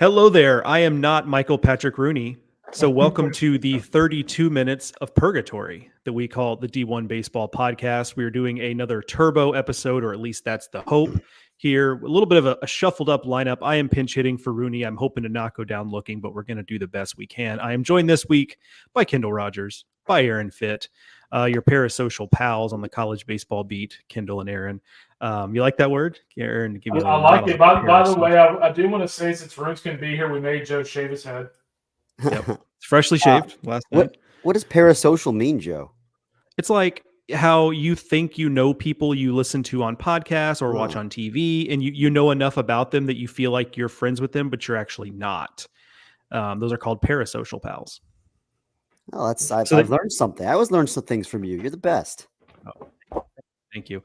Hello there. I am not Michael Patrick Rooney. So welcome to the 32 minutes of purgatory that we call the D1Baseball Podcast. We are doing another turbo episode, or at least that's the hope here. A little bit of a shuffled up lineup. I am pinch hitting for Rooney. I'm hoping to not go down looking, but we're going to do the best we can. I am joined this week by Kendall Rogers, by Aaron Fitt, your parasocial pals on the college baseball beat, Kendall and Aaron. You like that word? Aaron, give you I like it. By the way, I do want to say, since Roots can be here, we made Joe shave his head. Yep. It's freshly shaved last night. What does parasocial mean, Joe? It's like how you think you know people you listen to on podcasts or watch on TV, and you know enough about them that you feel like you're friends with them, but you're actually not. Those are called parasocial pals. Oh, I've learned something. I always learn some things from you. You're the best. Oh, thank you.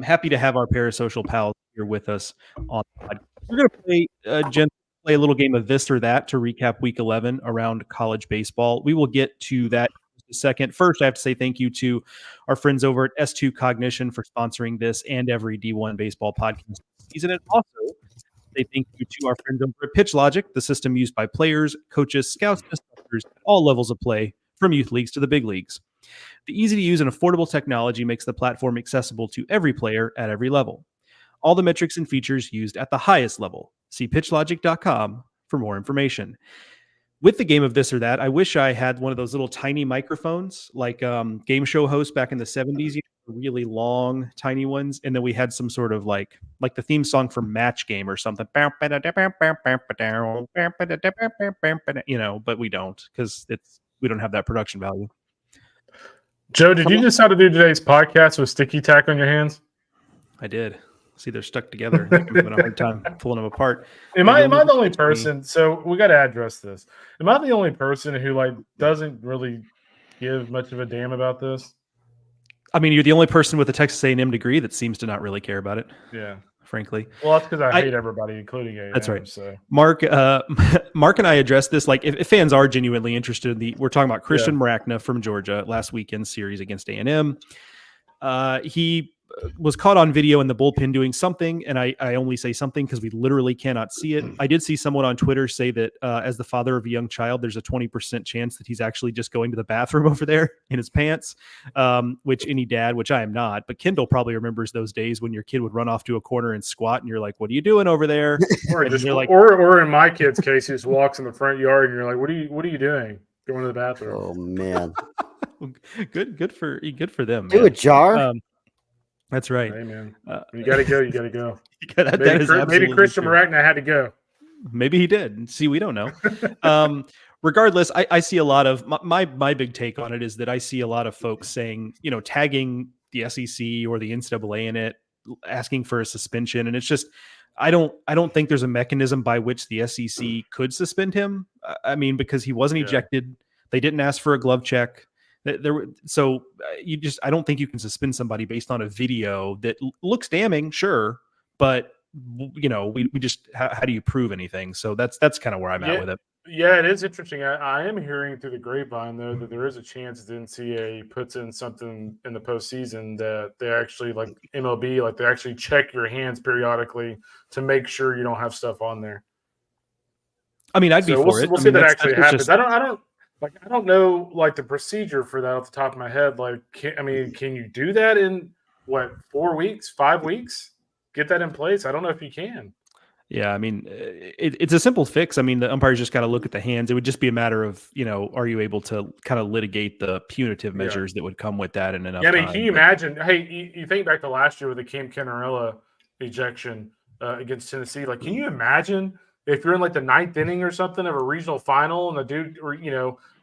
Happy to have our parasocial pals here with us on the podcast. We're going to play a little game of this or that to recap week 11 around college baseball. We will get to that in a second. First, I have to say thank you to our friends over at S2 Cognition for sponsoring this and every D1 Baseball podcast season. And also, say thank you to our friends over at Pitch Logic, the system used by players, coaches, scouts, and instructors at all levels of play, from youth leagues to the big leagues. The easy-to-use and affordable technology makes the platform accessible to every player at every level. All the metrics and features used at the highest level. See pitchlogic.com for more information. With the game of this or that, I wish I had one of those little tiny microphones, like game show hosts back in the 70s, really long, tiny ones. And then we had some sort of like the theme song for Match Game or something. But we don't, because we don't have that production value. Joe, did you decide to do today's podcast with sticky tack on your hands? I did. See, they're stuck together. I'm having a hard time pulling them apart. Am I the only person? So we got to address this. Am I the only person who doesn't really give much of a damn about this? I mean, you're the only person with a Texas A&M degree that seems to not really care about it. Yeah, frankly. Well, that's because I hate everybody, including A&M. That's right. So. Mark and I addressed this. Like, if fans are genuinely interested, we're talking about Christian Maracna from Georgia last weekend's series against A&M. He was caught on video in the bullpen doing something, and I only say something because we literally cannot see it. I did see someone on Twitter say that as the father of a young child, there's a 20% chance that he's actually just going to the bathroom over there in his pants, which any dad, which I am not, but Kendall probably remembers those days when your kid would run off to a corner and squat, and you're like, what are you doing over there? Or in my kid's case, he just walks in the front yard, and you're like, what are you doing? Going to the bathroom. Oh, man. Good for them. Do a jar. That's right. Hey, man. You got to go. You got to go. Maybe Christian Maracna had to go. Maybe he did. See, we don't know. Regardless, I see a lot of my big take on it is that I see a lot of folks saying, tagging the SEC or the NCAA in it, asking for a suspension. And it's just, I don't think there's a mechanism by which the SEC could suspend him. I mean, because he wasn't ejected. They didn't ask for a glove check. I don't think you can suspend somebody based on a video that looks damning, sure, but we just how do you prove anything? So that's kind of where I'm at with it. Yeah, it is interesting. I am hearing through the grapevine though that there is a chance the NCAA puts in something in the postseason that they actually, like MLB, they actually check your hands periodically to make sure you don't have stuff on there. I mean, I'd be for it. We'll see if that actually happens. I don't know the procedure for that off the top of my head. Can you do that in 4 weeks, 5 weeks? Get that in place? I don't know if you can. Yeah, I mean, it's a simple fix. I mean, the umpires just got to look at the hands. It would just be a matter of, are you able to kind of litigate the punitive measures that would come with that in enough time? Can you imagine? Hey, you think back to last year with the Cam Kennerella ejection against Tennessee. Can you imagine if you're in the ninth inning or something of a regional final and the dude, or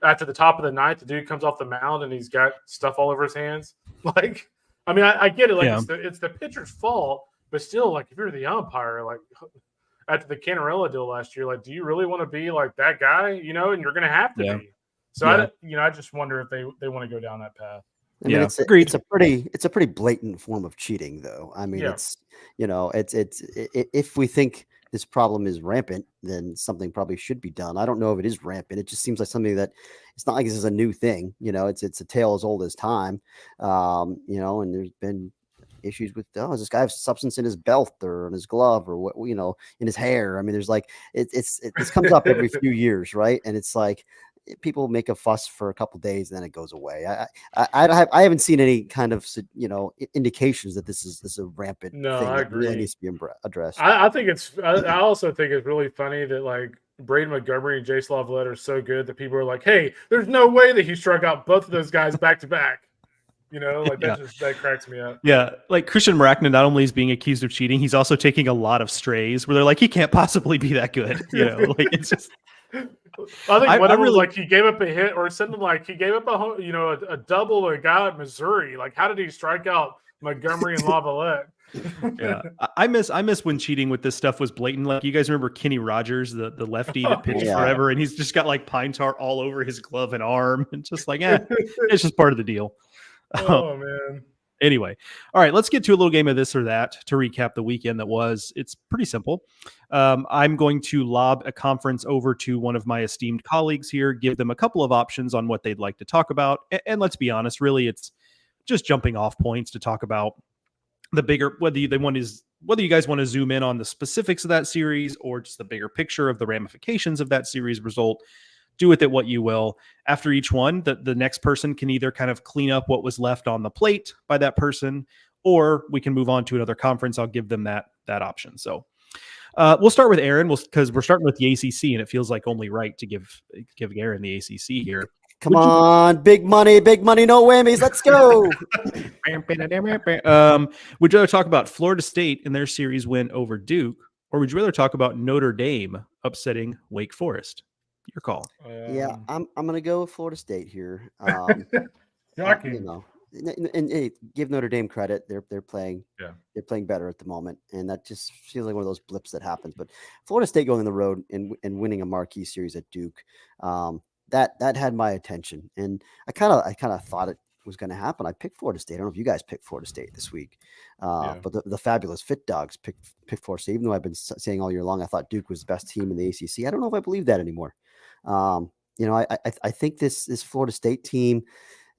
after the top of the ninth, the dude comes off the mound and he's got stuff all over his hands? I get it. It's the pitcher's fault, but still, if you're the umpire, after the Canarella deal last year, do you really want to be that guy? And you're going to have to be. So I just wonder if they want to go down that path. I mean, it's a pretty blatant form of cheating, though. I mean, it's if we think this problem is rampant, then something probably should be done. I don't know if it is rampant. It just seems like something that it's not like this is a new thing. It's a tale as old as time. And there's been issues with, does this guy have substance in his belt or in his glove or what, in his hair? I mean, there's like, this comes up every few years, right? And it's like, people make a fuss for a couple days and then it goes away. I haven't seen any kind of indications that this is a rampant thing that really needs to be addressed. I also think it's really funny that like Braden Montgomery and Jace Lavalette are so good that people are like, hey, there's no way that he struck out both of those guys back to back. That cracks me up. Yeah, like Christian Maracna not only is being accused of cheating, he's also taking a lot of strays where they're like, he can't possibly be that good. Like it's just. I think whatever, like he gave up a hit or something, like he gave up a double to a guy at Missouri. Like, how did he strike out Montgomery and Lavalette? Yeah, I miss when cheating with this stuff was blatant. Like, you guys remember Kenny Rogers, the lefty that pitched forever, and he's just got like pine tar all over his glove and arm, and just like, it's just part of the deal. Oh man. Anyway, all right, let's get to a little game of this or that to recap the weekend that was. It's pretty simple. I'm going to lob a conference over to one of my esteemed colleagues here, give them a couple of options on what they'd like to talk about. And let's be honest, really, it's just jumping off points to talk about the bigger, whether you guys want to zoom in on the specifics of that series or just the bigger picture of the ramifications of that series result. Do with it what you will. After each one, the next person can either kind of clean up what was left on the plate by that person, or we can move on to another conference. I'll give them that option. So we'll start with Aaron, because we're starting with the ACC, and it feels like only right to give Aaron the ACC here. Come on, big money, no whammies. Let's go. Would you rather talk about Florida State and their series win over Duke, or would you rather talk about Notre Dame upsetting Wake Forest? Your call. Yeah, I'm gonna go with Florida State here. Shocking. And give Notre Dame credit. They're playing. Yeah. They're playing better at the moment, and that just feels like one of those blips that happens. But Florida State going on the road and winning a marquee series at Duke, that had my attention, and I kind of thought it was going to happen. I picked Florida State. I don't know if you guys picked Florida State this week, but the fabulous Fit Dogs picked Florida State. Even though I've been saying all year long I thought Duke was the best team in the ACC, I don't know if I believe that anymore. I think this Florida State team,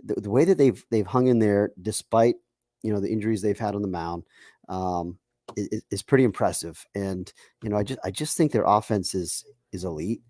the way that they've hung in there despite the injuries they've had on the mound, is pretty impressive. And I just think their offense is elite.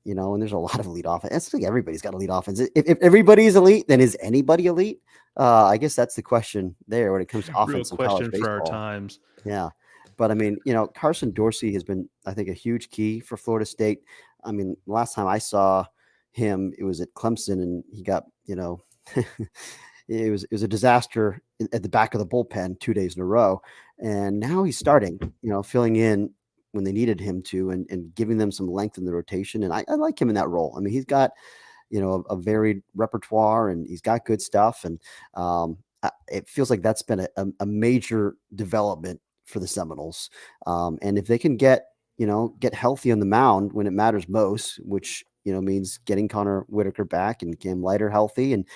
And there's a lot of elite offense. It's like everybody's got elite offense. If everybody's elite, then is anybody elite? I guess that's the question there when it comes to offense. Real question for our times. Yeah. But I mean, Carson Dorsey has been, I think, a huge key for Florida State. I mean, last time I saw him, it was at Clemson, and he got, it was a disaster at the back of the bullpen 2 days in a row. And now he's starting, filling in when they needed him to, and giving them some length in the rotation. And I like him in that role. I mean, he's got, a varied repertoire, and he's got good stuff. And it feels like that's been a major development for the Seminoles. And if they can get healthy on the mound when it matters most, which, means getting Connor Whitaker back and Cam Leiter healthy. And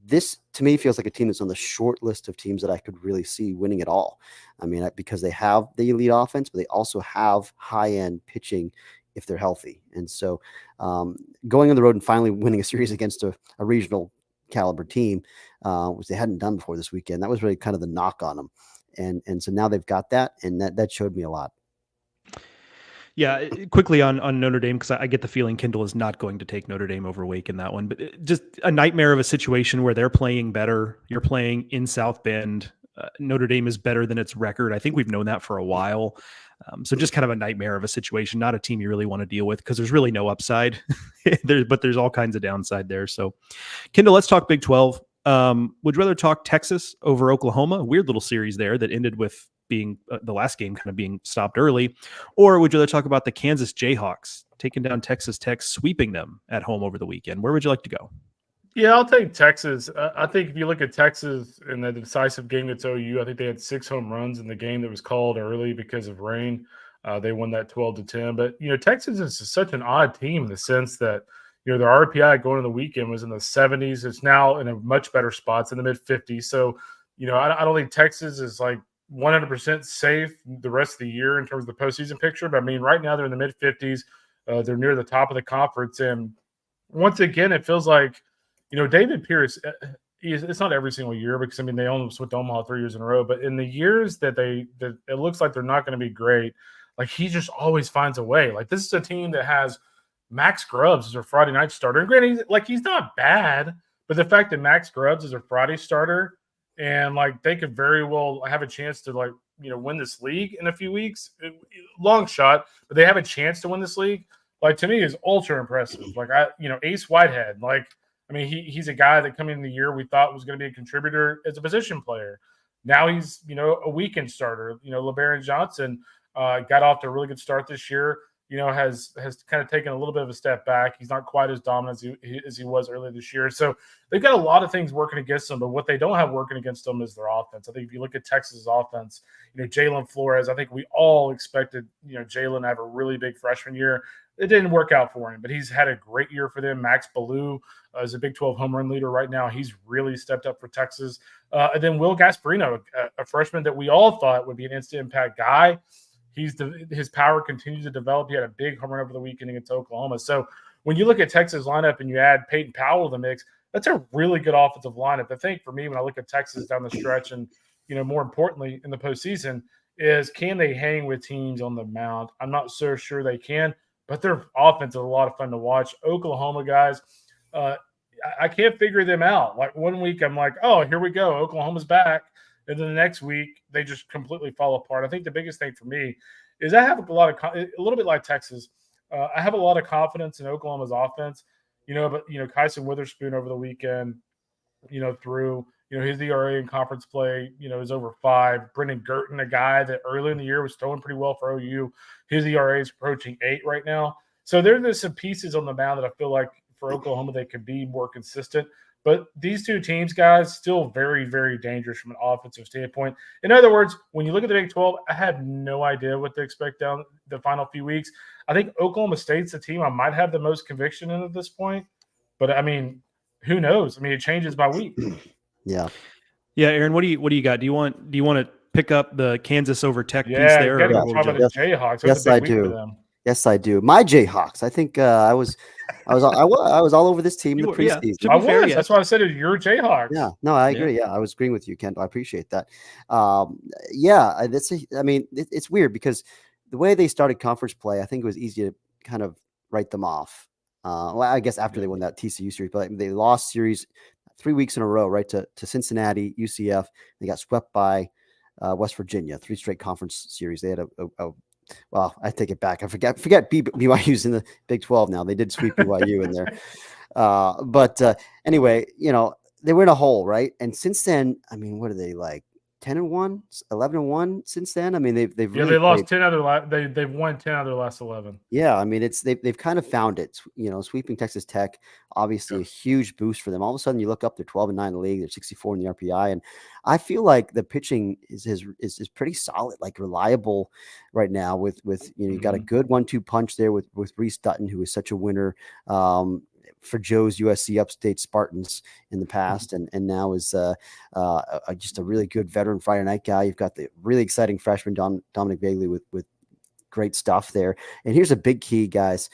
this, to me, feels like a team that's on the short list of teams that I could really see winning it all. I mean, because they have the elite offense, but they also have high-end pitching if they're healthy. And so going on the road and finally winning a series against a regional caliber team, which they hadn't done before this weekend, that was really kind of the knock on them. And so now they've got that, and that showed me a lot. Yeah, quickly on Notre Dame, because I get the feeling Kendall is not going to take Notre Dame over Wake in that one. But just a nightmare of a situation where they're playing better. You're playing in South Bend. Notre Dame is better than its record. I think we've known that for a while. So just kind of a nightmare of a situation, not a team you really want to deal with because there's really no upside. But there's all kinds of downside there. So, Kendall, let's talk Big 12. Would you rather talk Texas over Oklahoma? A weird little series there that ended with being the last game kind of being stopped early. Or would you rather talk about the Kansas Jayhawks taking down Texas Tech, sweeping them at home over the weekend? Where would you like to go? Yeah, I'll take Texas. I think if you look at Texas in the decisive game against OU, I think they had 6 home runs in the game that was called early because of rain. They won that 12-10. But, Texas is such an odd team in the sense that, their RPI going into the weekend was in the 70s. It's now in a much better spot. It's in the mid-50s. So, I don't think Texas is like 100% safe the rest of the year in terms of the postseason picture. But, I mean, right now they're in the mid-50s. They're near the top of the conference. And once again, it feels like, David Pierce, it's not every single year because, I mean, they almost went to Omaha 3 years in a row. But in the years that it looks like they're not going to be great, like he just always finds a way. Like this is a team that has Max Grubbs as their Friday night starter. And granted, he's not bad, but the fact that Max Grubbs is a Friday starter and like they could very well have a chance to win this league in a few weeks, long shot, but they have a chance to win this league. Like to me is ultra impressive. Like Ace Whitehead, he's a guy that coming in the year we thought was going to be a contributor as a position player. Now he's, a weekend starter. LeBaron Johnson got off to a really good start this year. Has kind of taken a little bit of a step back. He's not quite as dominant as he was earlier this year. So they've got a lot of things working against them, but what they don't have working against them is their offense. I think if you look at Texas' offense, Jalen Flores, I think we all expected, Jalen to have a really big freshman year. It didn't work out for him, but he's had a great year for them. Max Ballou is a Big 12 home run leader right now. He's really stepped up for Texas. And then Will Gasparino, a freshman that we all thought would be an instant impact guy. His power continues to develop. He had a big home run over the weekend against Oklahoma. So when you look at Texas lineup and you add Peyton Powell to the mix, that's a really good offensive lineup. The thing for me when I look at Texas down the stretch and, more importantly in the postseason is can they hang with teams on the mound? I'm not so sure they can, but their offense is a lot of fun to watch. Oklahoma guys, I can't figure them out. Like one week I'm like, oh, here we go. Oklahoma's back. And then the next week, they just completely fall apart. I think the biggest thing for me is I have a little bit like Texas. I have a lot of confidence in Oklahoma's offense, but, Kyson Witherspoon over the weekend, through, his ERA in conference play, is over 5. Brendan Girton, a guy that early in the year was throwing pretty well for OU. His ERA is approaching 8 right now. So there's some pieces on the mound that I feel like for Oklahoma, they could be more consistent. But these two teams, guys, still very, very dangerous from an offensive standpoint. In other words, when you look at the Big 12, I had no idea what to expect down the final few weeks. I think Oklahoma State's the team I might have the most conviction in at this point. But, who knows? It changes by week. Yeah. Yeah, Aaron, what do you got? Do you want to pick up the Kansas over Tech piece there? Yeah, talk about the Jayhawks. Yes, I do. Yes, I do. My Jayhawks. I think I was all over this team in the preseason. I was. That's why I said you're Jayhawks. Yeah. No, I agree. Yeah, I was agreeing with you, Kendall. I appreciate that. It's weird because the way they started conference play, I think it was easy to kind of write them off. I guess after they won that TCU series, but they lost series 3 weeks in a row, right to Cincinnati, UCF. They got swept by West Virginia, 3 straight conference series. They had well, I take it back. I forget BYU's in the Big 12 now. They did sweep BYU in there. Anyway, they were in a hole, right? And since then, what are they like? 10-1, 11-1 since then. They've really they lost 10 other. They've won 10 out of their last 11. Yeah, they've kind of found it. Sweeping Texas Tech, obviously a huge boost for them. All of a sudden, you look up, they're 12-9 in the league. They're 64 in the RPI, and I feel like the pitching is pretty solid, like reliable right now. With you got a good 1-2 punch there with Reese Dutton, who is such a winner. For Joe's USC Upstate Spartans in the past, and now is just a really good veteran Friday night guy. You've got the really exciting freshman Dominic Bagley with great stuff there. And here's a big key, guys.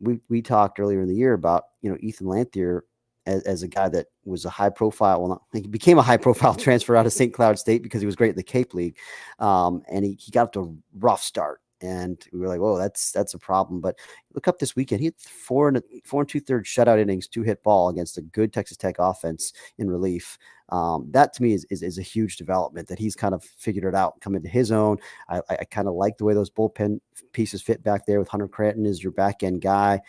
We talked earlier in the year about Ethan Lanthier as a guy that was a high profile. Well, he became a high profile transfer out of St. Cloud State because he was great in the Cape League, and he got up to a rough start. And we were like, "Whoa, that's a problem." But look up this weekend; he had 4 2/3 shutout innings, 2-hit ball against a good Texas Tech offense in relief. That to me is a huge development that he's kind of figured it out, come into his own. I kind of like the way those bullpen pieces fit back there with Hunter Cranton as your back end guy.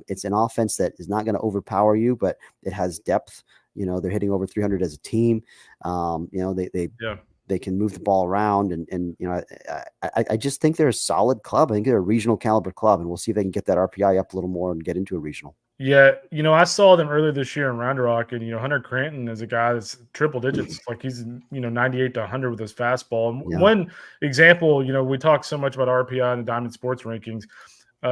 It's an offense that is not going to overpower you, but it has depth. They're hitting over 300 as a team. They can move the ball around, and I just think they're a solid club. I think they're a regional caliber club, and we'll see if they can get that RPI up a little more and get into a regional. Yeah, I saw them earlier this year in Round Rock, and Hunter Cranton is a guy that's triple digits, like he's 98 to 100 with his fastball. And one example, we talk so much about RPI and the Diamond Sports rankings.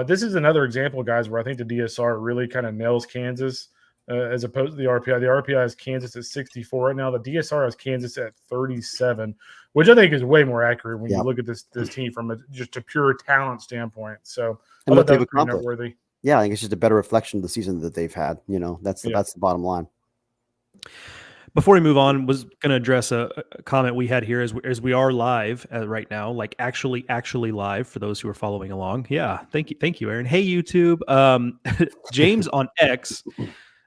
This is another example, guys, where I think the DSR really kind of nails Kansas. As opposed to the RPI. The RPI has Kansas at 64 right now. The DSR has Kansas at 37, which I think is way more accurate when you look at this team from just a pure talent standpoint. So and what they've accomplished. Noteworthy. Yeah, I think it's just a better reflection of the season that they've had. That's the bottom line. Before we move on, was going to address a comment we had here as we are live right now, like actually live for those who are following along. Yeah, thank you, Aaron. Hey, YouTube. James on X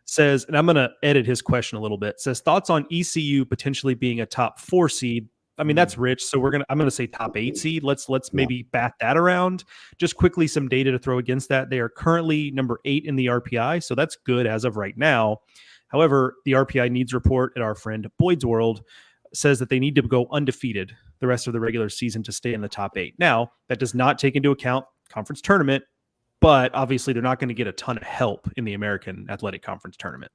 says, and I'm going to edit his question a little bit. Says thoughts on ECU potentially being a top 4 seed. I mean, that's rich. So I'm going to say top 8 seed. Let's maybe bat that around. Just quickly, some data to throw against that. They are currently number 8 in the RPI, so that's good as of right now. However, the RPI needs report at our friend Boyd's World says that they need to go undefeated the rest of the regular season to stay in the top 8. Now, that does not take into account conference tournament, but obviously they're not going to get a ton of help in the American Athletic Conference tournament.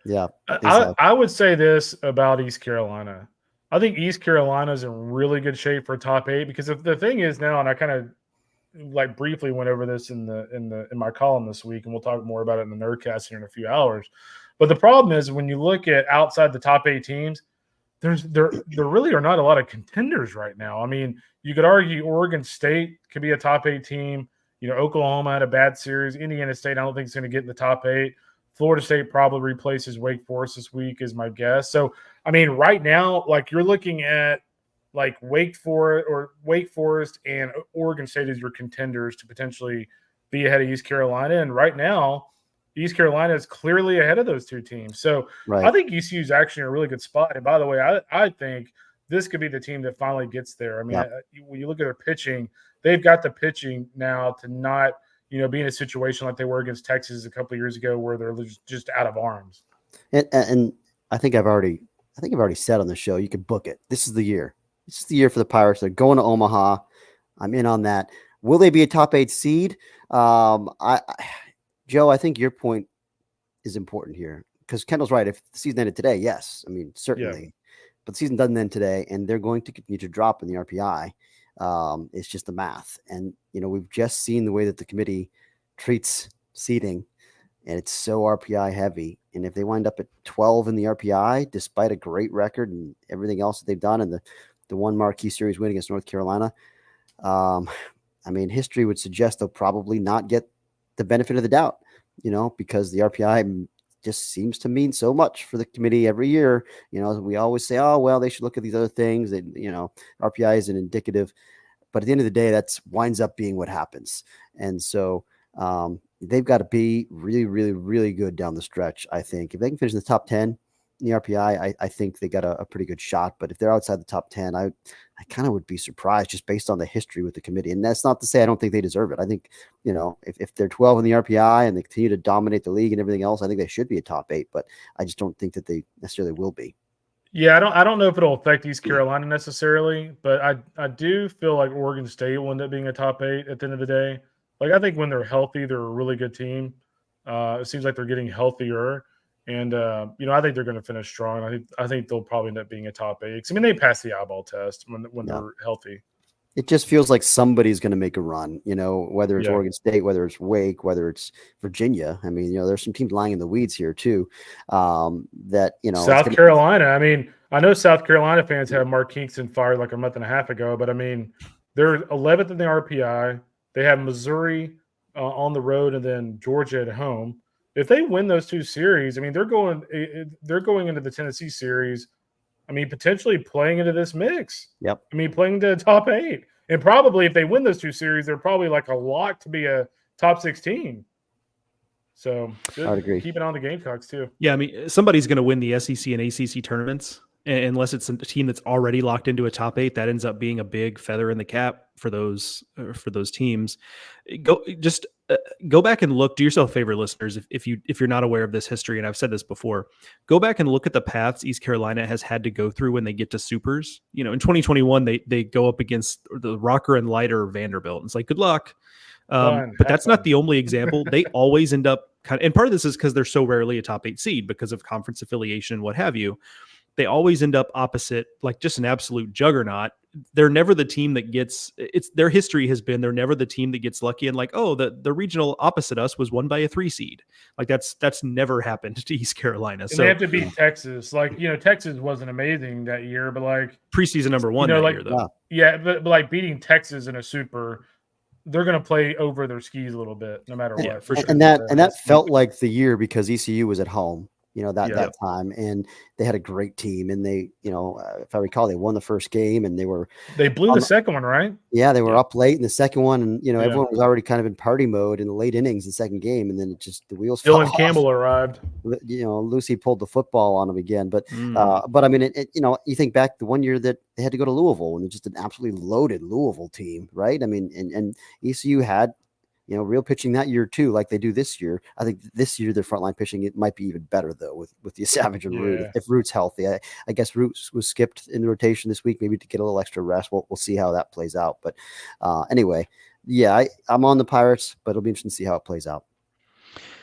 Yeah. I would say this about East Carolina. I think East Carolina is in really good shape for top 8 because the thing is now, and I kind of like briefly went over this in my column this week, and we'll talk more about it in the Nerdcast here in a few hours. But the problem is when you look at outside the top 8 teams, there really are not a lot of contenders right now. I mean, you could argue Oregon State could be a top 8 team. Oklahoma had a bad series. Indiana State, I don't think is going to get in the top 8. Florida State probably replaces Wake Forest this week is my guess. So, I mean, right now, like you're looking at like Wake Forest and Oregon State as your contenders to potentially be ahead of East Carolina. And right now, East Carolina is clearly ahead of those two teams. So I think ECU is actually in a really good spot. And by the way, I think this could be the team that finally gets there. I mean, when you look at their pitching, they've got the pitching now to not, be in a situation like they were against Texas a couple of years ago where they're just out of arms. And I think I've already said on the show, you could book it. This is the year. This is the year for the Pirates. They're going to Omaha. I'm in on that. Will they be a top 8 seed? Joe, I think your point is important here because Kendall's right. If the season ended today, yes. I mean, certainly. Yeah. But the season doesn't end today, and they're going to continue to drop in the RPI. It's just the math. And, we've just seen the way that the committee treats seeding, and it's so RPI heavy. And if they wind up at 12 in the RPI, despite a great record and everything else that they've done and the one marquee series win against North Carolina, I mean, history would suggest they'll probably not get the benefit of the doubt, because the RPI just seems to mean so much for the committee every year. We always say, oh, well, they should look at these other things that, RPI isn't indicative, but at the end of the day, that's winds up being what happens. And so they've got to be really, really, really good down the stretch. I think if they can finish in the top 10 in the RPI, I think they got a pretty good shot, but if they're outside the top 10, I kind of would be surprised just based on the history with the committee. And that's not to say I don't think they deserve it. I think, if they're 12 in the RPI and they continue to dominate the league and everything else, I think they should be a top 8, but I just don't think that they necessarily will be. Yeah, I don't know if it'll affect East Carolina necessarily, but I do feel like Oregon State will end up being a top 8 at the end of the day. Like, I think when they're healthy, they're a really good team. It seems like they're getting healthier. And, I think they're going to finish strong. I think they'll probably end up being a top 8. I mean, they pass the eyeball test when they're healthy. It just feels like somebody's going to make a run, whether it's Oregon State, whether it's Wake, whether it's Virginia. I mean, there's some teams lying in the weeds here too. South Carolina. I mean, I know South Carolina fans have Mark Kingston fired like a month and a half ago, but I mean, they're 11th in the RPI. They have Missouri on the road and then Georgia at home. If they win those two series, I mean, they're going into the Tennessee series. I mean, potentially playing into this mix. Yep. I mean, playing to the top 8. And probably if they win those two series, they're probably like a lock to be a top 16. So I would agree. Keep it on the Gamecocks too. Yeah, I mean, somebody's going to win the SEC and ACC tournaments. Unless it's a team that's already locked into a top 8, that ends up being a big feather in the cap for those teams. Go back and look. Do yourself a favor, listeners, if you're not aware of this history, and I've said this before, go back and look at the paths East Carolina has had to go through when they get to supers. In 2021, they go up against the rocker and lighter Vanderbilt. It's like, good luck. But that's not the only example. They always end up and part of this is because they're so rarely a top 8 seed because of conference affiliation and what have you. They always end up opposite, like just an absolute juggernaut. They're never the team that gets their history has been they're never the team that gets lucky and like, oh, the regional opposite us was won by a 3 seed. Like that's never happened to East Carolina. And so they have to beat Texas. Like, Texas wasn't amazing that year, but like preseason number 1 that year though. Yeah, but like beating Texas in a super, they're going to play over their skis a little bit, no matter what. For sure. And that felt like the year because ECU was at home. that time, and they had a great team, and they, if I recall, they won the first game, and they blew the second one, right? Yeah, they were up late in the second one, and everyone was already kind of in party mode in the late innings in the second game, and then the wheels fell off. Dylan Campbell arrived. Lucy pulled the football on him again, but I mean, you think back the one year that they had to go to Louisville, and they're just an absolutely loaded Louisville team, right? I mean, and ECU had real pitching that year too, like they do this year. I think this year their frontline pitching, it might be even better though with the Savage and Root. If Root's healthy, I guess Root was skipped in the rotation this week, maybe to get a little extra rest. We'll see how that plays out. But anyway, I'm on the Pirates, but it'll be interesting to see how it plays out.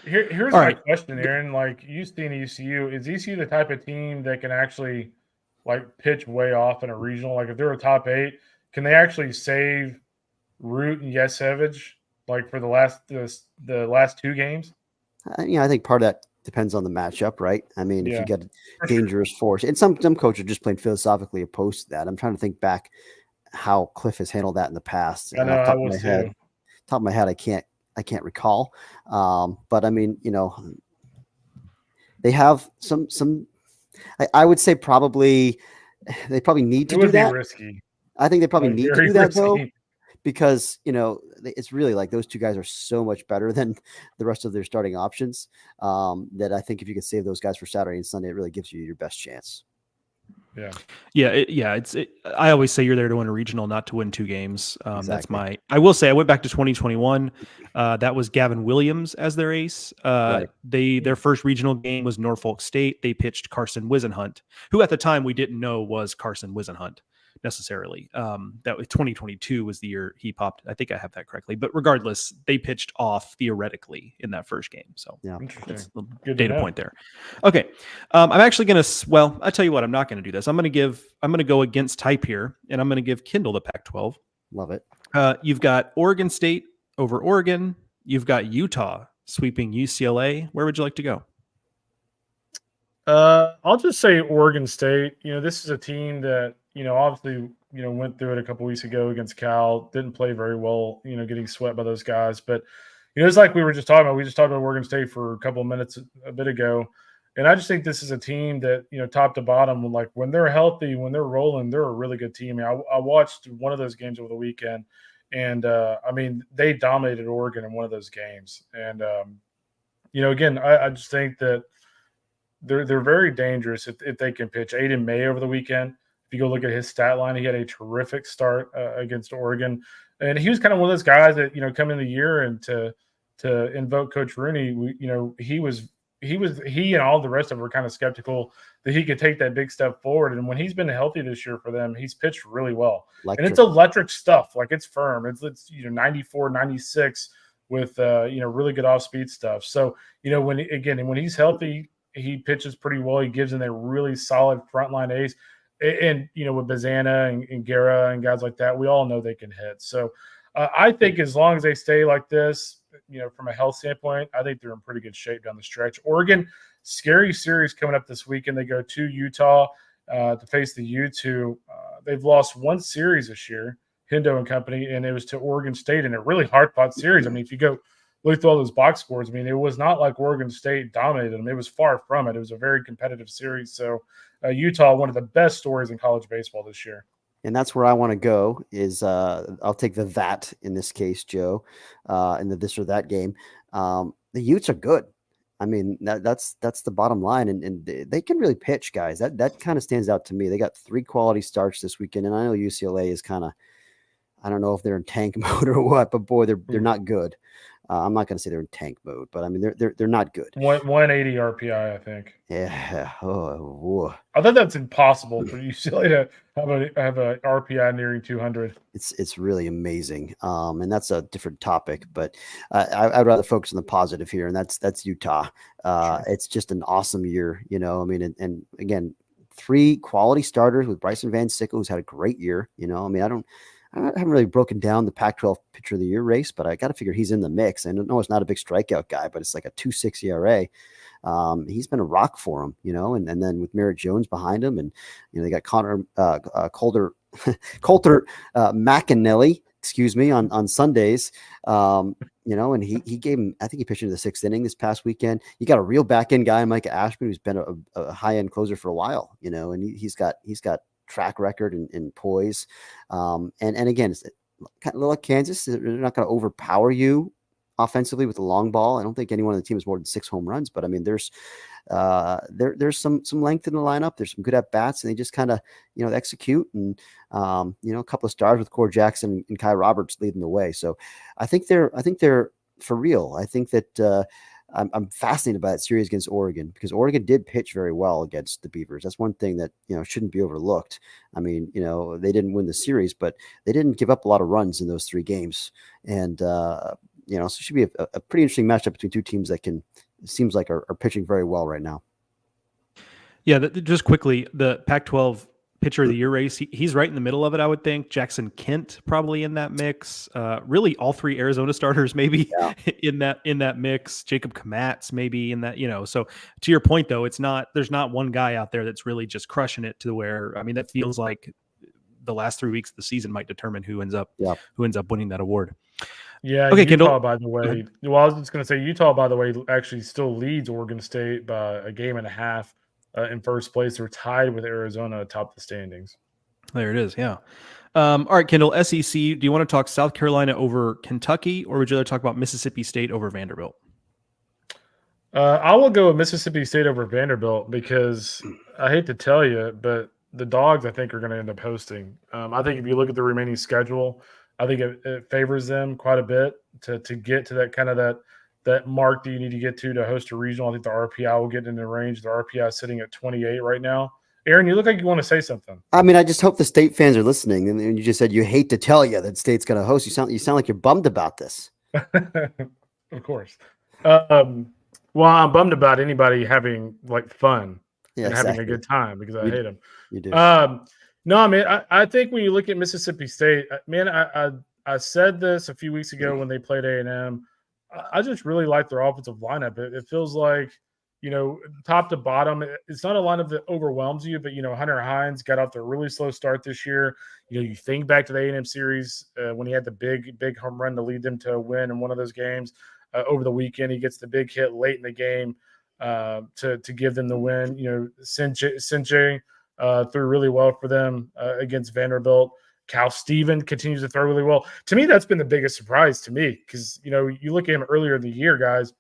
Here's my question, Aaron. Like you see in ECU, is ECU the type of team that can actually like pitch way off in a regional? Like if they're a top 8, can they actually save Root and Savage? Like for the last 2 games? I think part of that depends on the matchup, right? I mean, if you get a dangerous force, and some coaches are just plain philosophically opposed to that. I'm trying to think back how Cliff has handled that in the past. I know, top of my head, I can't recall. But I mean, they have some. I would say they probably need to do that. Risky. I think they probably need to do that though. Because, it's really like those 2 guys are so much better than the rest of their starting options that I think if you can save those guys for Saturday and Sunday, it really gives you your best chance. I always say you're there to win a regional, not to win 2 games. Exactly. I will say I went back to 2021. That was Gavin Williams as their ace. Right. Their first regional game was Norfolk State. They pitched Carson Wisenhunt, who at the time we didn't know was Carson Wisenhunt necessarily. That was 2022 was the year he popped. I think I have that correctly, but regardless, they pitched off theoretically in that first game. So that's a data point there. Okay. I'm actually going to, I tell you what, I'm not going to do this. I'm going to go against type here, and I'm going to give Kendall the Pac-12. Love it. You've got Oregon State over Oregon. You've got Utah sweeping UCLA. Where would you like to go? I'll just say Oregon State. This is a team that, obviously, went through it a couple weeks ago against Cal. Didn't play very well, getting swept by those guys. But, it's like we were just talking about. We just talked about Oregon State for a couple of minutes a bit ago. And I just think this is a team that, top to bottom, like when they're healthy, when they're rolling, they're a really good team. I watched one of those games over the weekend, and, they dominated Oregon in one of those games. And, again, I just think that they're very dangerous if they can pitch. Aiden May over the weekend, if you go look at his stat line, he had a terrific start against Oregon, and he was kind of one of those guys that come in the year and to invoke Coach Rooney. He and all the rest of them were kind of skeptical that he could take that big step forward. And when he's been healthy this year for them, he's pitched really well. And it's electric stuff. Like it's firm. It's 94, 96 with really good off speed stuff. So when he's healthy, he pitches pretty well. He gives in a really solid frontline ace. And, with Bazana and Guerra and guys like that, we all know they can hit. So I think as long as they stay like this, from a health standpoint, I think they're in pretty good shape down the stretch. Oregon, scary series coming up this weekend. They go to Utah to face the U2. They've lost one series this year, Hendo and company, and it was to Oregon State in a really hard-fought series. I mean, if you go look through all those box scores, it was not like Oregon State dominated them. It was far from it. It was a very competitive series. So Utah, one of the best stories in college baseball this year. And that's where I want to go is I'll take that in this case, Joe, in the this or that game. The Utes are good. I mean, that's the bottom line. And they can really pitch, guys. That kind of stands out to me. They got 3 quality starts this weekend. And I know UCLA is kind of, I don't know if they're in tank mode or what, but boy, they're not good. I'm not going to say they're in tank mode, but I mean they're not good. 180 RPI, I think. Yeah. Oh. I thought that's impossible for UCLA to have a RPI nearing 200. It's really amazing. And that's a different topic, but I'd rather focus on the positive here, and that's Utah. Sure. It's just an awesome year, and again, 3 quality starters with Bryson Van Sickle, who's had a great year. I haven't really broken down the Pac-12 Pitcher of the Year race, but I got to figure he's in the mix. I know it's not a big strikeout guy, but it's like a 2.6 ERA. He's been a rock for him, and then with Merritt Jones behind him, and they got Coulter McAnally excuse me, on Sundays. And he gave him, I think he pitched into the 6th inning this past weekend. You got a real back end guy, Micah Ashman, who's been a high end closer for a while, and he's got track record and poise. And again, it's kind of like Kansas. They're not going to overpower you offensively with the long ball. I don't think anyone on the team has more than 6 home runs, but I mean, there's some length in the lineup. There's some good at bats, and they just kind of, execute. And, a couple of stars with Core Jackson and Kai Roberts leading the way. So I think they're for real. I think that, I'm fascinated by that series against Oregon, because Oregon did pitch very well against the Beavers. That's one thing that, shouldn't be overlooked. I mean, they didn't win the series, but they didn't give up a lot of runs in those 3 games. And, so it should be a pretty interesting matchup between 2 teams that seems like are pitching very well right now. Yeah, just quickly, the Pac-12 pitcher of the year race, he's right in the middle of it, I would think. Jackson Kent probably in that mix. Really, all 3 Arizona starters maybe in that mix. Jacob Kamatz maybe in that. So to your point though, there's not one guy out there that's really just crushing it to where, I mean, that feels like the last 3 weeks of the season might determine who ends up winning that award. Yeah. Okay, Utah, Kendall. by the way, well, I was just going to say Utah, by the way, actually still leads Oregon State by a game and a half in first place. They're tied with Arizona atop the standings. There it is. Yeah. All right, Kendall, SEC. Do you want to talk South Carolina over Kentucky, or would you rather talk about Mississippi State over Vanderbilt? I will go with Mississippi State over Vanderbilt, because I hate to tell you, but the Dogs, I think, are going to end up hosting. I think if you look at the remaining schedule, I think it favors them quite a bit to get to that kind of that mark that you need to get to host a regional. I think the RPI will get in the range. The RPI is sitting at 28 right now. Aaron, you look like you want to say something. I mean, I just hope the State fans are listening. And you just said you hate to tell you that State's going to host. You sound like you're bummed about this. Of course. Well, I'm bummed about anybody having fun and having a good time, because I hate them. You do. No, man, I think when you look at Mississippi State, man, I said this a few weeks ago when they played A&M. I just really like their offensive lineup. It feels like, top to bottom, it's not a lineup that overwhelms you, but, Hunter Hines got off to a really slow start this year. You think back to the A&M series when he had the big home run to lead them to a win in one of those games. Over the weekend, he gets the big hit late in the game to give them the win. Sinjay threw really well for them against Vanderbilt. Cal Steven continues to throw really well. To me, that's been the biggest surprise to me, because, you look at him earlier in the year, guys,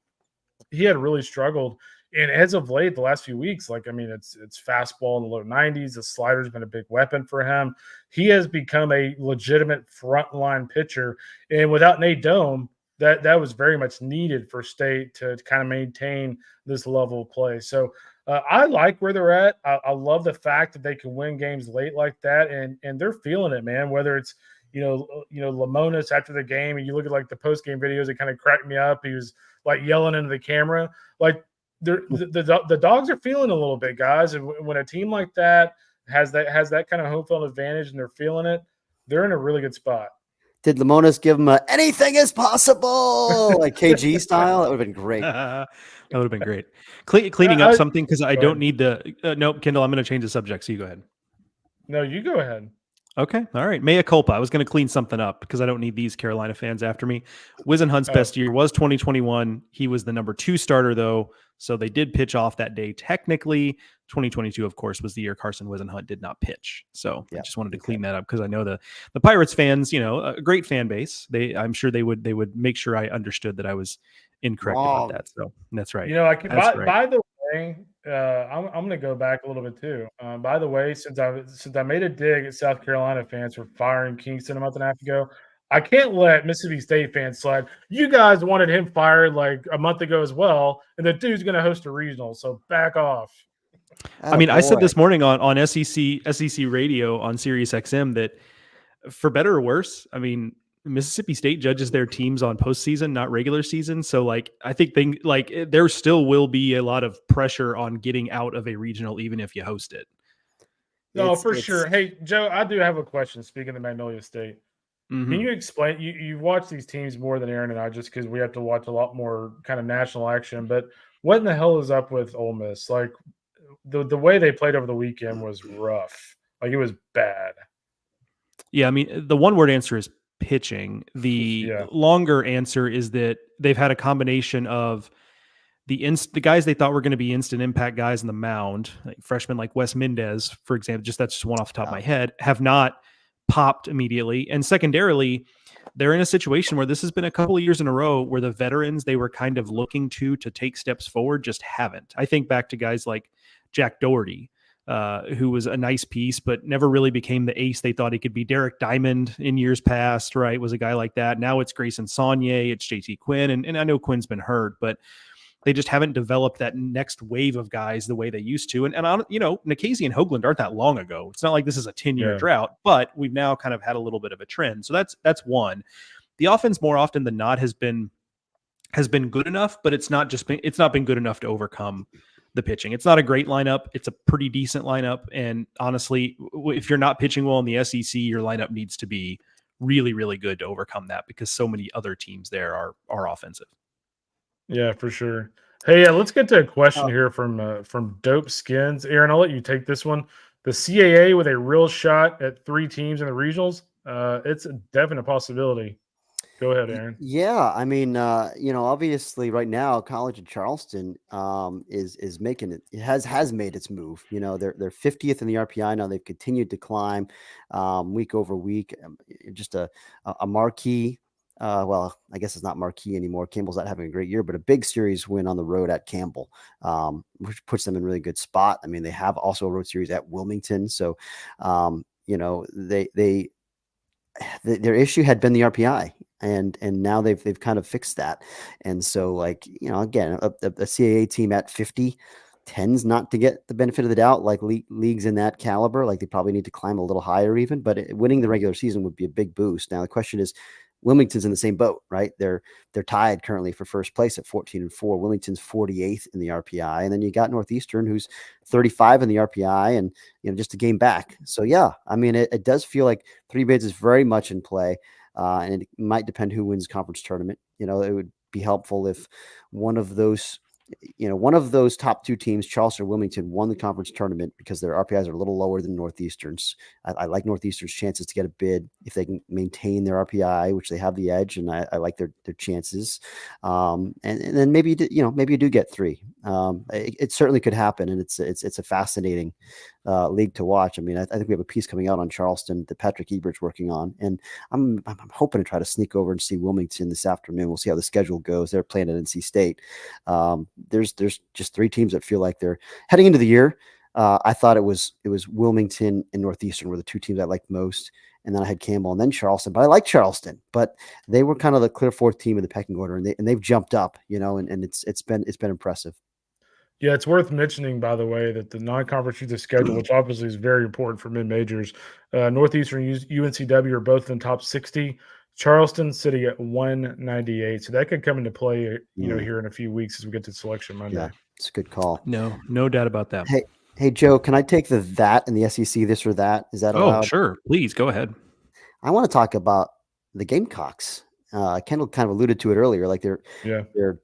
he had really struggled. And as of late, the last few weeks, it's fastball in the low 90s. The slider's been a big weapon for him. He has become a legitimate frontline pitcher. And without Nate Dome, that was very much needed for State to kind of maintain this level of play. So I like where they're at. I love the fact that they can win games late like that, and they're feeling it, man. Whether it's Lamonis after the game, and you look at the post game videos, it kind of cracked me up. He was yelling into the camera. The Dogs are feeling a little bit, guys. And when a team like that has that kind of home field advantage and they're feeling it, they're in a really good spot. Did Lamonis give him anything is possible, like KG style? That would have been great. That would have been great. Cleaning up something, because I don't need to. Nope, Kendall, I'm going to change the subject, so you go ahead. No, you go ahead. Okay, all right. Mea culpa. I was going to clean something up because I don't need these Carolina fans after me. Whisenhunt's best year was 2021. He was the number 2 starter, though, so they did pitch off that day. Technically, 2022, of course, was the year Carson Whisenhunt did not pitch. So I just wanted to clean that up, because I know the Pirates fans, a great fan base. I'm sure they would make sure I understood that I was incorrect about that. So that's right. By the way, I'm going to go back a little bit too. By the way, since I made a dig at South Carolina fans for firing Kingston a month and a half ago, I can't let Mississippi State fans slide. You guys wanted him fired a month ago as well, and the dude's going to host a regional, so back off. I said this morning on SEC radio on Sirius XM that, for better or worse, Mississippi State judges their teams on postseason, not regular season. So I think there still will be a lot of pressure on getting out of a regional, even if you host it. No, for sure. Hey, Joe, I do have a question. Speaking of Magnolia State, can you explain? You watch these teams more than Aaron and I, just because we have to watch a lot more kind of national action. But what in the hell is up with Ole Miss? The way they played over the weekend was rough. It was bad. Yeah, the one word answer is pitching. The longer answer is that they've had a combination of the guys they thought were going to be instant impact guys on the mound, like freshmen like Wes Mendez, for example, that's just one off the top of my head, have not popped immediately. And secondarily, they're in a situation where this has been a couple of years in a row where the veterans they were kind of looking to take steps forward just haven't. I think back to guys like Jack Doherty, who was a nice piece, but never really became the ace they thought he could be. Derek Diamond in years past, right, was a guy like that. Now it's Grayson Saunier, it's JT Quinn, and I know Quinn's been hurt, but they just haven't developed that next wave of guys the way they used to. And Nikhazy and Hoagland aren't that long ago. It's not like this is a 10-year drought, but we've now kind of had a little bit of a trend. So that's one. The offense more often than not has been good enough, but it's not been good enough to overcome the pitching. It's not a great lineup. It's a pretty decent lineup. And honestly, if you're not pitching well in the SEC, your lineup needs to be really, really good to overcome that because so many other teams there are offensive. Yeah, for sure. Hey, let's get to a question here from Dope Skins. Aaron, I'll let you take this one. The CAA with a real shot at 3 teams in the regionals. It's a definite possibility. Go ahead, Aaron. Yeah, I mean, obviously right now, College of Charleston is making it. It has made its move. They're 50th in the RPI now. They've continued to climb week over week. Just a marquee. Well, I guess it's not marquee anymore. Campbell's not having a great year, but a big series win on the road at Campbell, which puts them in a really good spot. I mean, they have also a road series at Wilmington. So, their issue had been the RPI, and now they've kind of fixed that. And so, again, a CAA team at 50 tends not to get the benefit of the doubt, like leagues in that caliber. Like they probably need to climb a little higher even, but winning the regular season would be a big boost. Now the question is, Wilmington's in the same boat, right? They're tied currently for first place at 14-4. Wilmington's 48th in the RPI, and then you got Northeastern, who's 35 in the RPI, and just a game back. So yeah, I mean, it does feel like 3 bids is very much in play, and it might depend who wins conference tournament. It would be helpful if one of those top 2 teams, Charleston or Wilmington, won the conference tournament because their RPIs are a little lower than Northeastern's. I like Northeastern's chances to get a bid if they can maintain their RPI, which they have the edge, and I like their chances. And then maybe you do get 3. It certainly could happen, and it's a fascinating league to watch. I mean, I think we have a piece coming out on Charleston that Patrick Ebert's working on, and I'm hoping to try to sneak over and see Wilmington this afternoon. We'll see how the schedule goes. They're playing at NC State. There's just 3 teams that feel like they're heading into the year. I thought it was Wilmington and Northeastern were the 2 teams I liked most, and then I had Campbell and then Charleston. But I like Charleston, but they were kind of the clear 4th team in the pecking order, and they've jumped up, and it's been impressive. Yeah, it's worth mentioning, by the way, that the non-conference youth schedule, which obviously is very important for mid-majors, Northeastern and UNCW are both in the top 60. Charleston sitting at 198. So that could come into play, here in a few weeks as we get to Selection Monday. Yeah, it's a good call. No doubt about that. Hey, Joe, can I take that in the SEC, this or that? Is that allowed? Oh, sure. Please go ahead. I want to talk about the Gamecocks. Kendall kind of alluded to it earlier, like they're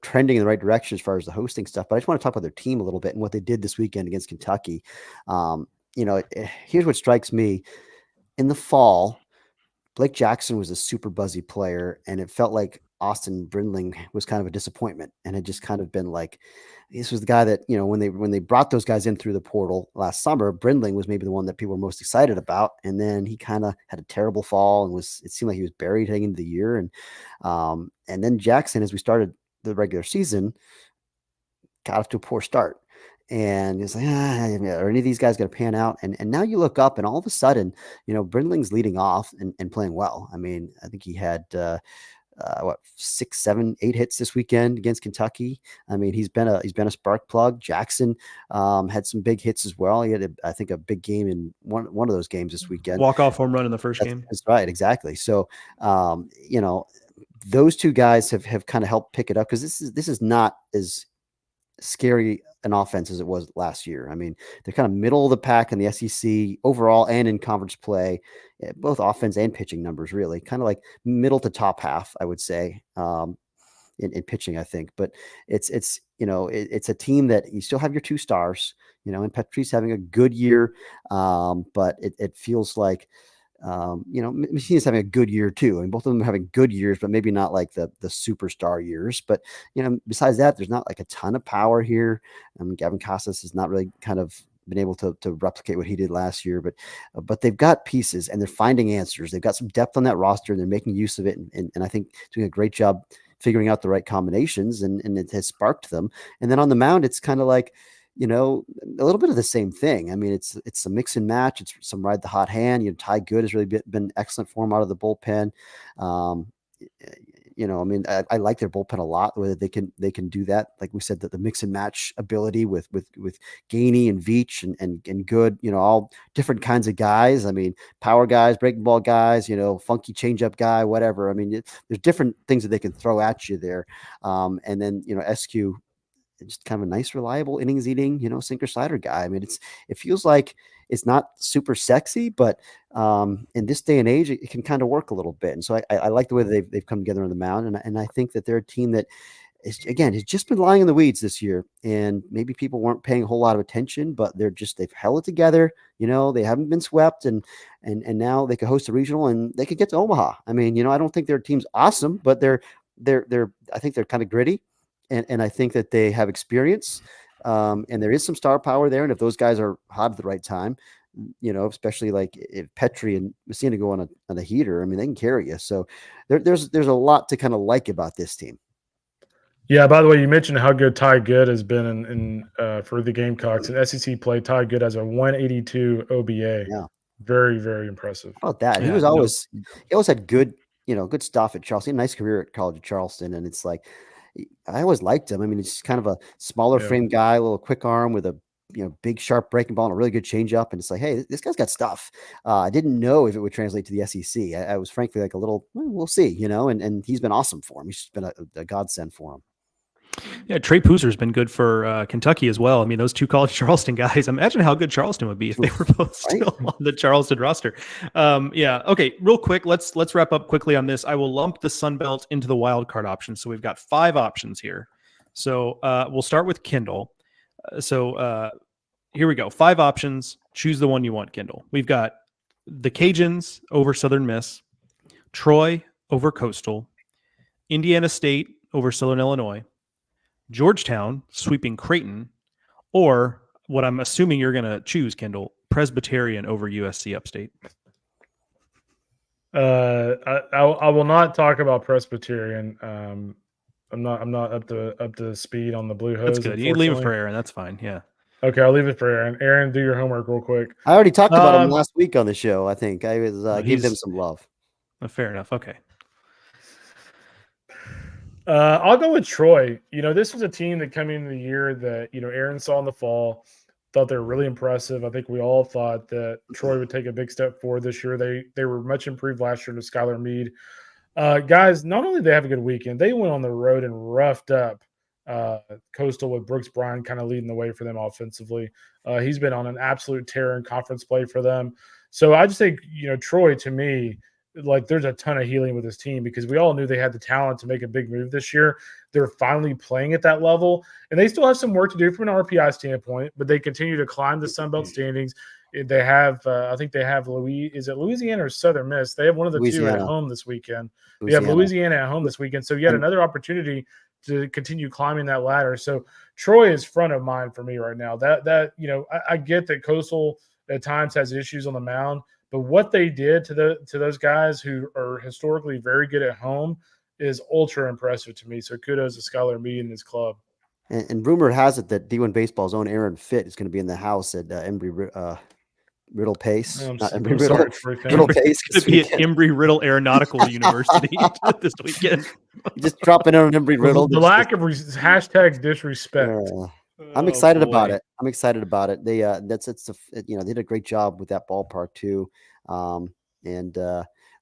trending in the right direction as far as the hosting stuff. But I just want to talk about their team a little bit and what they did this weekend against Kentucky. Here's what strikes me. In the fall, Blake Jackson was a super buzzy player, and it felt like Austin Brindling was kind of a disappointment, and it just kind of been like, this was the guy that, when they brought those guys in through the portal last summer, Brindling was maybe the one that people were most excited about. And then he kind of had a terrible fall and it seemed like he was buried heading into the year. And then Jackson, as we started the regular season, got off to a poor start. And it's like, are any of these guys going to pan out? And now you look up, and all of a sudden, Brindling's leading off and playing well. I mean, I think he had 6, 7, 8 hits this weekend against Kentucky. I mean, he's been a spark plug. Jackson had some big hits as well. He had I think a big game in one of those games this weekend. Walk-off home run in the first game. That's right, exactly. So those 2 guys have kind of helped pick it up, because this is not as scary an offense as it was last year. I mean, they're kind of middle of the pack in the SEC overall and in conference play, both offense and pitching numbers, really kind of like middle to top half, I would say, in pitching, I think. But it's a team that you still have your 2 stars, and Patrice having a good year. But it feels like Messina's having a good year too. And both of them are having good years, but maybe not like the superstar years. But, besides that, there's not like a ton of power here. Gavin Casas has not really kind of been able to replicate what he did last year, but they've got pieces and they're finding answers. They've got some depth on that roster and they're making use of it. And I think doing a great job figuring out the right combinations and it has sparked them. And then on the mound, it's kind of like, a little bit of the same thing. I mean, it's a mix and match. It's some ride the hot hand. Ty Good has really been excellent for him out of the bullpen. I like their bullpen a lot. Whether they can do that, like we said, that the mix and match ability with Gainey and Veach and Good, all different kinds of guys. I mean, power guys, breaking ball guys, funky changeup guy, whatever. I mean, there's different things that they can throw at you there. And then SQ, just kind of a nice, reliable innings eating, sinker slider guy. I mean, it feels like it's not super sexy, but in this day and age, it can kind of work a little bit. And so I like the way that they've come together on the mound. And I think that they're a team that has just been lying in the weeds this year. And maybe people weren't paying a whole lot of attention, but they've held it together. They haven't been swept and now they could host a regional and they could get to Omaha. I mean, I don't think their team's awesome, but I think they're kind of gritty. And I think that they have experience, and there is some star power there. And if those guys are hot at the right time, especially like if Petrie and Messina go on a heater, I mean, they can carry you. So there's a lot to kind of like about this team. Yeah. By the way, you mentioned how good Ty Good has been in for the Gamecocks in SEC play. Ty Good has a 182 OBA. Yeah, very, very impressive. How about that? Yeah, he always had good, good stuff at Charleston. Nice career at College of Charleston, and it's like. I always liked him. I mean, he's kind of a smaller frame guy, a little quick arm with a big sharp breaking ball and a really good changeup. And it's like, hey, this guy's got stuff. I didn't know if it would translate to the SEC. I was frankly like a little, we'll see, and he's been awesome for him. He's been a godsend for him. Yeah, Trey Pooser's been good for Kentucky as well. I mean, those two College Charleston guys. Imagine how good Charleston would be if they were both still on the Charleston roster. Okay, real quick, let's wrap up quickly on this. I will lump the Sun Belt into the wild card options. So we've got 5 options here. So we'll start with Kendall. Here we go. 5 options. Choose the one you want, Kendall. We've got the Cajuns over Southern Miss, Troy over Coastal, Indiana State over Southern Illinois, Georgetown sweeping Creighton, or what I'm assuming you're going to choose, Kendall, Presbyterian over USC Upstate. I will not talk about Presbyterian. I'm not up to speed on the Blue Hose. That's good. You leave it for Aaron. That's fine. Yeah. Okay, I'll leave it for Aaron. Aaron, do your homework real quick. I already talked about him last week on the show. I think I was gave him some love. Fair enough. Okay. I'll go with Troy. This was a team that coming into the year that, Aaron saw in the fall, thought they were really impressive. I think we all thought that Troy would take a big step forward this year. They were much improved last year to Skylar Meade. Guys, not only did they have a good weekend, they went on the road and roughed up Coastal with Brooks Bryan kind of leading the way for them offensively. He's been on an absolute tear in conference play for them. So I just think, Troy, to me, like there's a ton of healing with this team because we all knew they had the talent to make a big move this year. They're finally playing at that level, and they still have some work to do from an RPI standpoint, but they continue to climb the Sun Belt standings. They have, I think they have Louisiana or Southern Miss? They have one of the two at home this weekend. We have Louisiana at home this weekend. So yet another opportunity to continue climbing that ladder. So Troy is front of mind for me right now. I get that Coastal at times has issues on the mound, but what they did to those guys who are historically very good at home is ultra impressive to me. So kudos to Skylar Meade and his club. And rumor has it that D1Baseball's own Aaron Fitt is going to be in the house at Riddle Pace. Riddle Pace. It's going to be at Embry Riddle Aeronautical University this weekend. Just dropping in on Embry Riddle. The lack of hashtag disrespect. I'm excited about it. They they did a great job with that ballpark too. And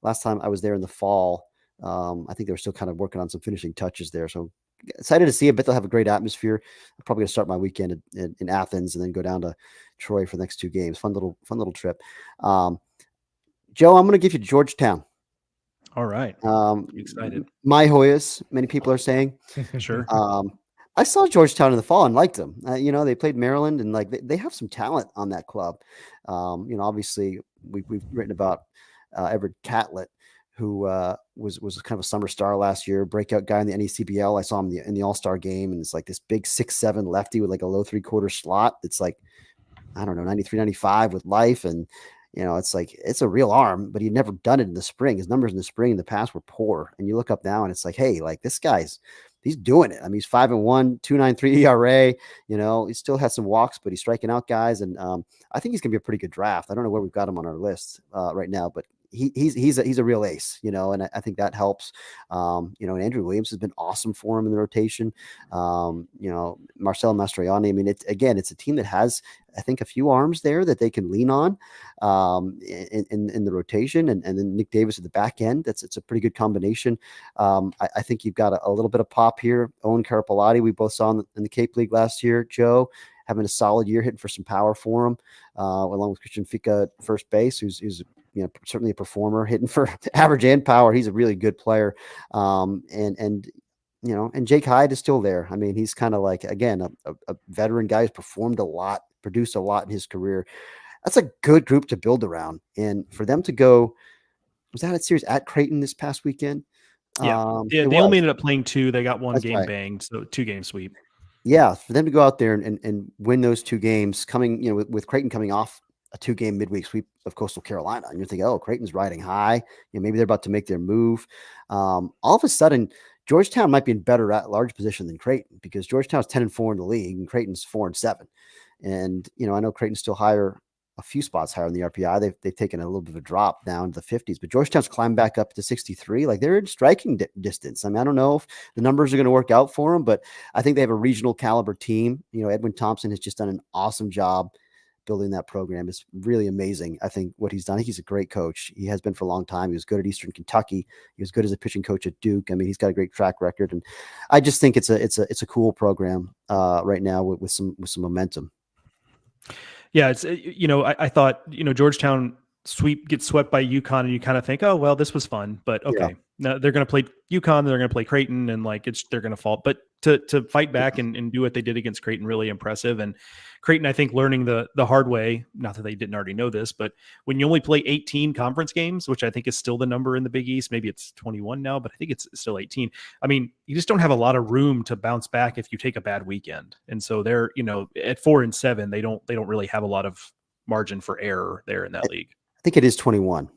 last time I was there in the fall, I think they were still kind of working on some finishing touches there. So excited to see it. But they'll have a great atmosphere. I'm probably gonna start my weekend in Athens and then go down to Troy for the next 2 games. Fun little trip. Joe, I'm gonna give you Georgetown. All right. Excited. My Hoyas, many people are saying. Sure. I saw Georgetown in the fall and liked them. They played Maryland and they have some talent on that club. Obviously we've written about Everett Catlett, who was kind of a summer star last year, breakout guy in the NECBL. I saw him in the All-Star game, and it's like this big 6'7" lefty with like a low 3/4 slot. It's like, I don't know, 93, 95 with life. And, it's like, it's a real arm, but he'd never done it in the spring. His numbers in the spring in the past were poor. And you look up now and it's like, hey, like this he's doing it. I mean, he's 5-1, 2.93 ERA. He still has some walks, but he's striking out guys. And I think he's going to be a pretty good draft. I don't know where we've got him on our list right now, but he's a real ace, and I think that helps. And Andrew Williams has been awesome for him in the rotation. Marcel Mastroianni. I mean, it's a team that has, I think, a few arms there that they can lean on in the rotation, and then Nick Davis at the back end. It's a pretty good combination. I think you've got a little bit of pop here. Owen Carapalati, we both saw in the Cape League last year. Joe having a solid year, hitting for some power for him, along with Christian Fika at first base, who's certainly a performer, hitting for average and power. He's a really good player. And Jake Hyde is still there. I mean, he's kind of like, again, a veteran guy who's performed a lot, produced a lot in his career. That's a good group to build around. And for them to go, was that a series at Creighton this past weekend? Yeah, they only ended up playing 2. They got one That's game right. banged, so 2-game sweep. Yeah, for them to go out there and win those 2 games, coming, with Creighton coming off a 2-game midweek sweep of Coastal Carolina, and you're thinking, oh, Creighton's riding high. Maybe they're about to make their move. All of a sudden, Georgetown might be in better at large position than Creighton, because Georgetown's 10-4 in the league and Creighton's 4-7. And I know Creighton's still a few spots higher in the RPI. They've taken a little bit of a drop down to the 50s, but Georgetown's climbed back up to 63. Like, they're in striking distance. I mean, I don't know if the numbers are going to work out for them, but I think they have a regional caliber team. Edwin Thompson has just done an awesome job building that program. Is really amazing. I think what he's done. I think he's a great coach. He has been for a long time. He was good at Eastern Kentucky. He was good as a pitching coach at Duke. I mean, he's got a great track record, and I just think it's a cool program right now with some momentum. Yeah, it's I thought Georgetown gets swept by UConn, and you kind of think, oh well, this was fun, but okay, now they're going to play UConn, they're going to play Creighton, and like they're going to fall. But to fight back and do what they did against Creighton, really impressive. And Creighton, I think, learning the hard way, not that they didn't already know this, but when you only play 18 conference games, which I think is still the number in the Big East, maybe it's 21 now, but I think it's still 18. I mean, you just don't have a lot of room to bounce back if you take a bad weekend. And so they're, at 4-7, they don't really have a lot of margin for error there in that league. I think it is 21.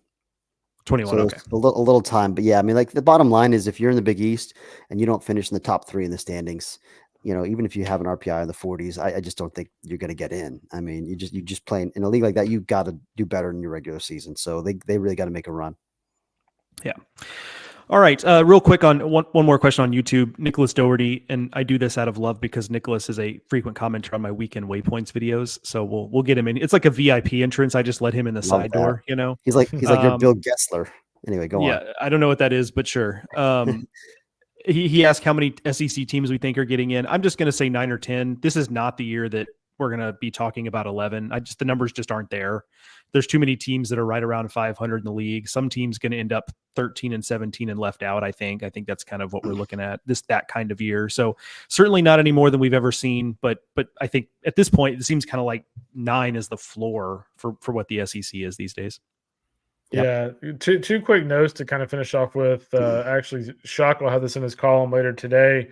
21, so okay. A little time. But yeah, I mean, like, the bottom line is, if you're in the Big East and you don't finish in the top 3 in the standings, even if you have an RPI in the 40s, I just don't think you're going to get in. I mean, you just playing in a league like that, you got to do better in your regular season. So they really got to make a run. Yeah. All right. Real quick on one more question on YouTube. Nicholas Doherty, and I do this out of love because Nicholas is a frequent commenter on my weekend waypoints videos. So we'll get him in. It's like a VIP entrance. I just let him in the side door. He's like your Bill Gessler. Anyway, go on. Yeah, I don't know what that is, but sure. He asked how many SEC teams we think are getting in. I'm just going to say 9 or 10. This is not the year that we're going to be talking about 11. The numbers just aren't there. There's too many teams that are right around 500 in the league. Some teams going to end up 13 and 17 and left out. I think that's kind of what we're looking at that kind of year. So certainly not any more than we've ever seen, but I think at this point, it seems kind of like 9 is the floor for what the SEC is these days. Yep. Yeah. Two quick notes to kind of finish off with. Actually, Shock will have this in his column later today.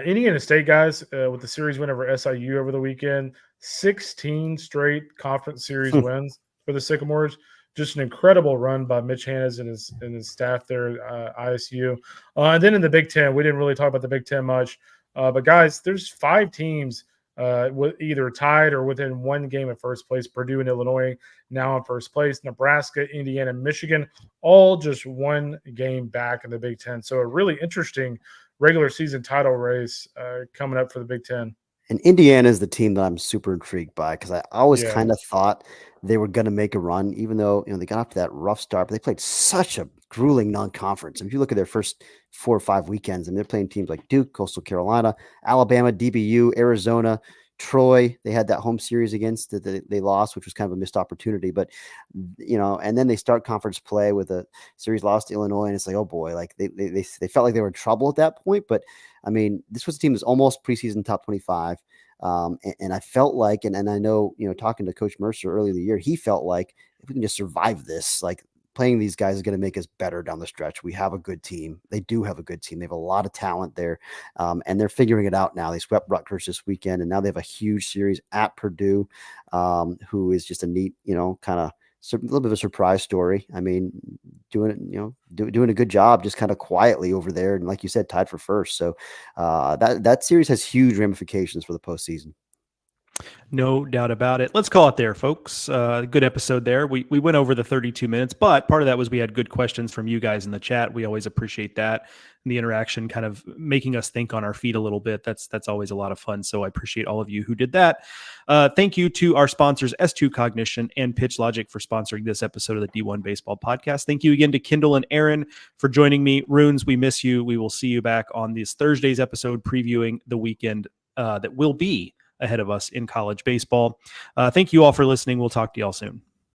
Indiana State guys with the series win over SIU over the weekend, 16 straight conference series wins for the Sycamores. Just an incredible run by Mitch Hannes and his staff there at ISU. And then in the Big Ten, we didn't really talk about the Big Ten much, but guys, there's 5 teams with either tied or within 1 game of first place. Purdue and Illinois now in first place. Nebraska, Indiana, Michigan, all just 1 game back in the Big Ten. So a really interesting regular season title race coming up for the Big Ten. And Indiana is the team that I'm super intrigued by, because I always kind of thought they were going to make a run, even though they got off to that rough start. But they played such a grueling non-conference. And if you look at their first 4 or 5 weekends, and they're playing teams like Duke, Coastal Carolina, Alabama, DBU, Arizona, Troy. They had that home series against that they lost, which was kind of a missed opportunity. But and then they start conference play with a series loss to Illinois, and it's like, oh boy, like they felt like they were in trouble at that point. But I mean, this was a team that's almost preseason top 25. And I felt like, and I know, talking to Coach Mercer earlier in the year, he felt like if we can just survive this, like playing these guys is going to make us better down the stretch. We have a good team. They do have a good team. They have a lot of talent there, and they're figuring it out now. They swept Rutgers this weekend, and now they have a huge series at Purdue, who is just a neat, kind of a little bit of a surprise story. I mean, doing a good job, just kind of quietly over there, and like you said, tied for first. So that series has huge ramifications for the postseason. No doubt about it. Let's call it there, folks. Good episode there. We went over the 32 minutes, but part of that was we had good questions from you guys in the chat. We always appreciate that. And the interaction kind of making us think on our feet a little bit. That's always a lot of fun. So I appreciate all of you who did that. Thank you to our sponsors, S2 Cognition and Pitch Logic, for sponsoring this episode of the D1 Baseball Podcast. Thank you again to Kendall and Aaron for joining me. Runes, we miss you. We will see you back on this Thursday's episode previewing the weekend that will be ahead of us in college baseball. Thank you all for listening. We'll talk to y'all soon.